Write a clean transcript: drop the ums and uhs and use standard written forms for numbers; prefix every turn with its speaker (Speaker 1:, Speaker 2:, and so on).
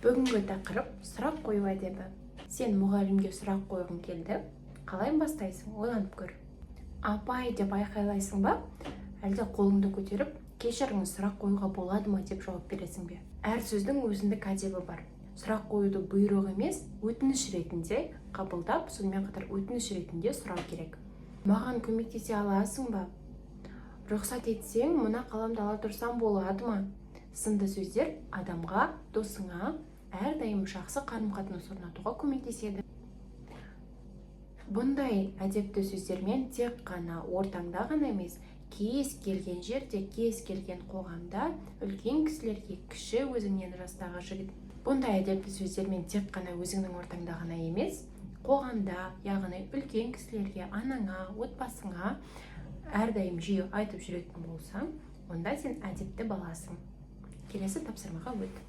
Speaker 1: Бүгінгі тақырып сұрақ қою әдебі. Сен мұғалімге сұрақ қойғың келді. Қалай бастайсың? Ойланып көр. Апай деп айқайлайсың ба? Әлде қолыңды көтеріп, кешіріңіз, сұрақ қоюға болады ма деп жауап бересің бе? Әр сөздің өзіндік әдебі бар. Сұрақ қоюды бұйрық емес, өтініш ретінде қабылдап, сонымен қатар өтініш ретінде сұрау керек. Маған көмектесе аласың ба? Рұқсат етсең, мына қаламды ала тұрсам болады ма? Сынды сөздер адамға, досыңа әрдайым жақсы қарым-қатынас орнатуға көмектеседі. Бұндай әдепті сөздермен тек қана ортаңда ғана емес, кез келген жерде, кез келген қоғамда үлкен кісілерге, кіші өзіңнен жастағы жігіт. Бұндай әдепті сөздермен тек қана өзіңнің ортаңда ғана емес, қоғамда, яғни үлкен кісілерге, анаңа, отбасыңа әрдайым жиі айтып жүретін болсаң, онда сен әдепті баласың. Келесі тапсырмаға өт.